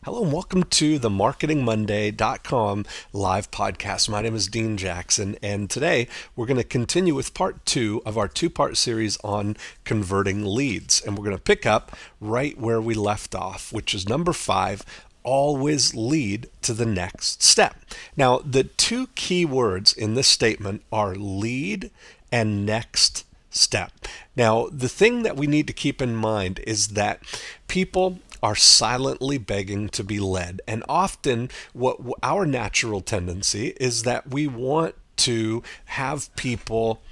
Hello and welcome to the marketingmonday.com live podcast. My name is Dean Jackson, and today we're going to continue with part two of our two-part series on converting leads. And we're going to pick up right where we left off, which is number 5, always lead to the next step. Now, the two key words in this statement are lead and next step. Now, the thing that we need to keep in mind is that people are silently begging to be led. And often what our natural tendency is that we want to have people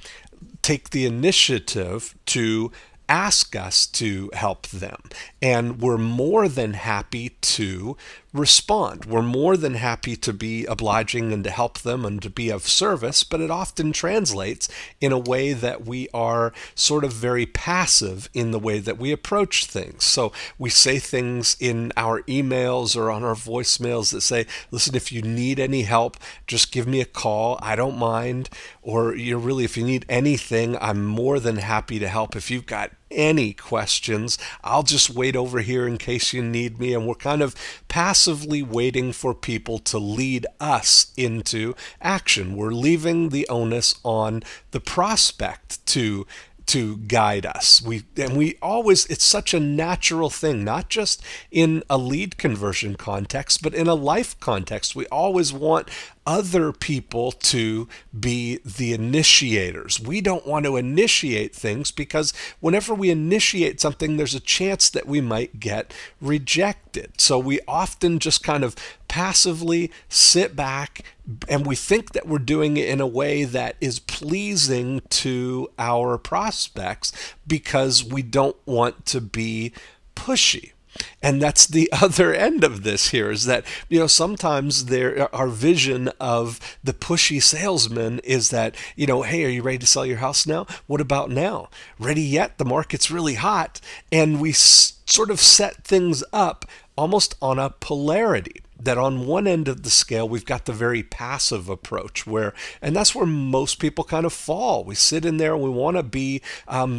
take the initiative to ask us to help them. And we're more than happy to respond. We're more than happy to be obliging and to help them and to be of service, but it often translates in a way that we are sort of very passive in the way that we approach things. So we say things in our emails or on our voicemails that say, listen, if you need any help, just give me a call. I don't mind. Or if you need anything, I'm more than happy to help. If you've got any questions, I'll just wait over here in case you need me. And we're kind of passively waiting for people to lead us into action. We're leaving the onus on the prospect to guide us. It's such a natural thing, not just in a lead conversion context, but in a life context. We always want other people to be the initiators. We don't want to initiate things because whenever we initiate something, there's a chance that we might get rejected. So we often just kind of passively sit back and we think that we're doing it in a way that is pleasing to our prospects because we don't want to be pushy. And that's the other end of this here is that, sometimes our vision of the pushy salesman is that, hey, are you ready to sell your house now? What about now? Ready yet? The market's really hot. And we sort of set things up almost on a polarity. That on one end of the scale, we've got the very passive approach and that's where most people kind of fall. We sit in there and we want to be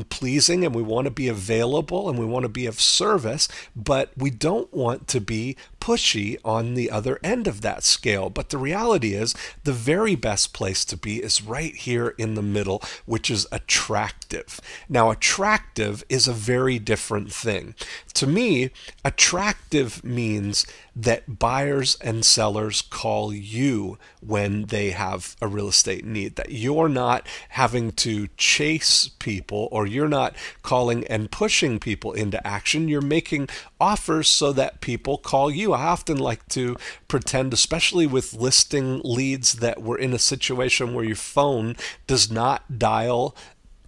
pleasing and we want to be available and we want to be of service, but we don't want to be pushy on the other end of that scale. But the reality is the very best place to be is right here in the middle, which is attractive. Now, attractive is a very different thing. To me, attractive means that buyers and sellers call you when they have a real estate need, that you're not having to chase people or you're not calling and pushing people into action. You're making offers so that people call you. I often like to pretend, especially with listing leads, that we're in a situation where your phone does not dial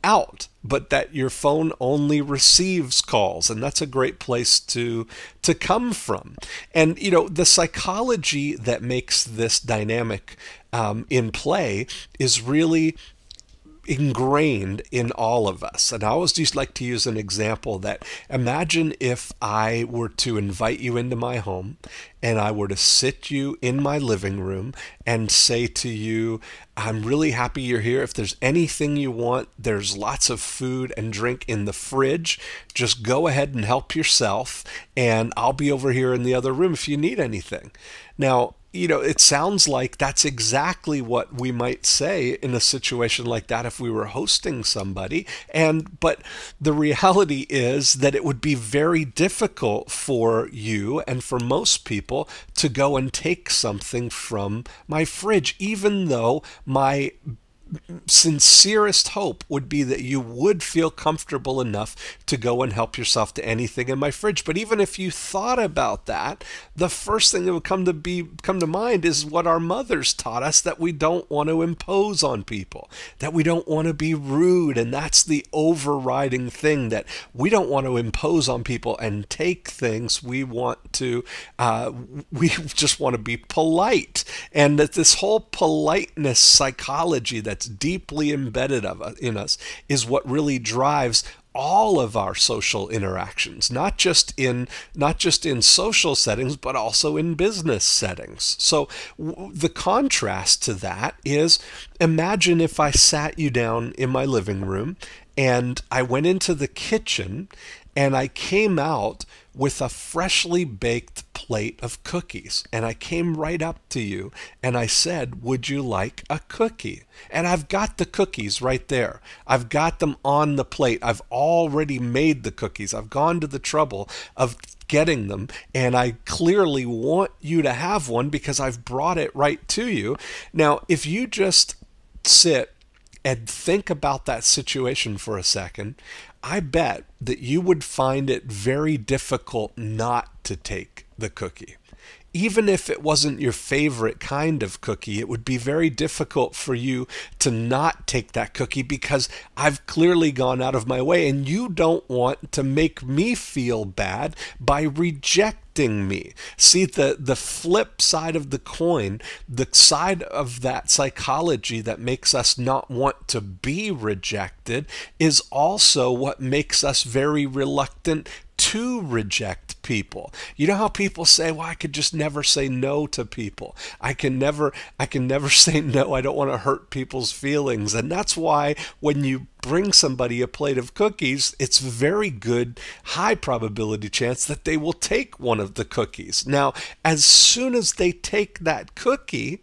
out, but that your phone only receives calls, and that's a great place to come from. And the psychology that makes this dynamic in play is really ingrained in all of us. And I always just like to use an example that imagine if I were to invite you into my home and I were to sit you in my living room and say to you, I'm really happy you're here. If there's anything you want, there's lots of food and drink in the fridge. Just go ahead and help yourself, and I'll be over here in the other room if you need anything. Now, it sounds like that's exactly what we might say in a situation like that if we were hosting somebody. But the reality is that it would be very difficult for you and for most people to go and take something from my fridge, even though my sincerest hope would be that you would feel comfortable enough to go and help yourself to anything in my fridge. But even if you thought about that, the first thing that would come to mind is what our mothers taught us, that we don't want to impose on people, that we don't want to be rude. And that's the overriding thing, that we don't want to impose on people and take things. We just want to be polite. And that this whole politeness psychology that's deeply embedded in us is what really drives all of our social interactions, not just in social settings, but also in business settings. So the contrast to that is, imagine if I sat you down in my living room and I went into the kitchen and I came out with a freshly baked plate of cookies. And I came right up to you and I said, would you like a cookie? And I've got the cookies right there. I've got them on the plate. I've already made the cookies. I've gone to the trouble of getting them, and I clearly want you to have one because I've brought it right to you. Now, if you just sit and think about that situation for a second, I bet that you would find it very difficult not to take the cookie. Even if it wasn't your favorite kind of cookie, it would be very difficult for you to not take that cookie because I've clearly gone out of my way, and you don't want to make me feel bad by rejecting me. See, the flip side of the coin, the side of that psychology that makes us not want to be rejected, is also what makes us very reluctant to reject people. You know how people say, well, I could just never say no to people. I can never say no. I don't want to hurt people's feelings. And that's why when you bring somebody a plate of cookies, it's very good, high probability chance that they will take one of the cookies. Now, as soon as they take that cookie,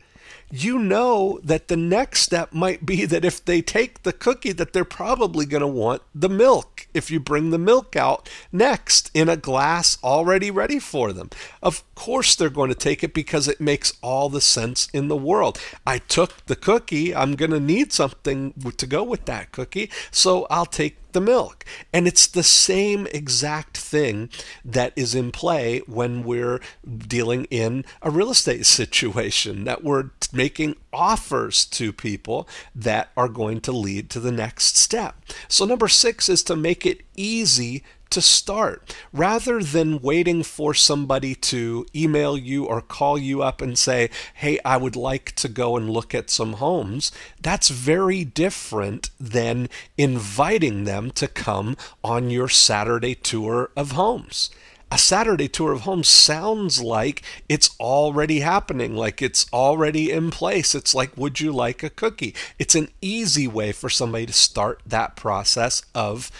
you know that the next step might be that if they take the cookie, that they're probably going to want the milk if you bring the milk out next in a glass already ready for them. Of course they're going to take it because it makes all the sense in the world. I took the cookie, I'm going to need something to go with that cookie, so I'll take the milk. And it's the same exact thing that is in play when we're dealing in a real estate situation, that we're making offers to people that are going to lead to the next step. So number 6 is to make it easy to start. Rather than waiting for somebody to email you or call you up and say, hey, I would like to go and look at some homes, that's very different than inviting them to come on your Saturday tour of homes. A Saturday tour of homes sounds like it's already happening, like it's already in place. It's like, would you like a cookie? It's an easy way for somebody to start that process of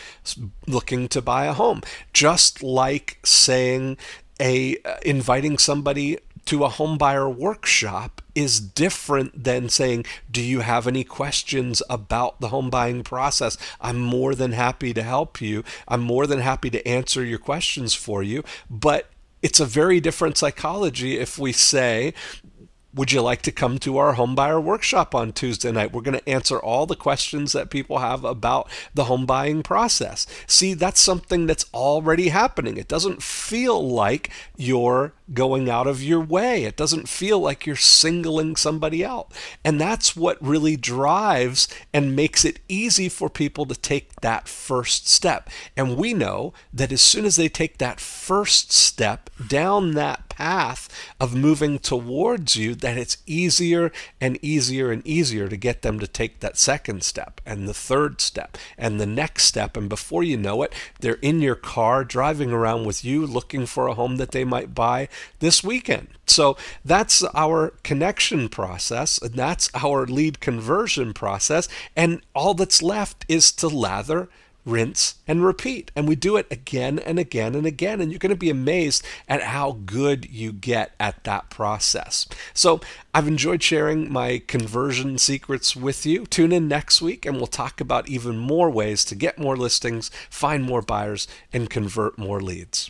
looking to buy a home. Just like saying inviting somebody to a home buyer workshop is different than saying, do you have any questions about the home buying process? I'm more than happy to help you. I'm more than happy to answer your questions for you. But it's a very different psychology if we say, would you like to come to our home buyer workshop on Tuesday night? We're going to answer all the questions that people have about the home buying process. See, that's something that's already happening. It doesn't feel like you're going out of your way. It doesn't feel like you're singling somebody out. And that's what really drives and makes it easy for people to take that first step. And we know that as soon as they take that first step down that path of moving towards you, that it's easier and easier and easier to get them to take that second step and the third step and the next step. And before you know it, they're in your car driving around with you looking for a home that they might buy this weekend. So that's our connection process, and that's our lead conversion process. And all that's left is to lather, rinse, and repeat. And we do it again and again and again. And you're going to be amazed at how good you get at that process. So I've enjoyed sharing my conversion secrets with you. Tune in next week and we'll talk about even more ways to get more listings, find more buyers, and convert more leads.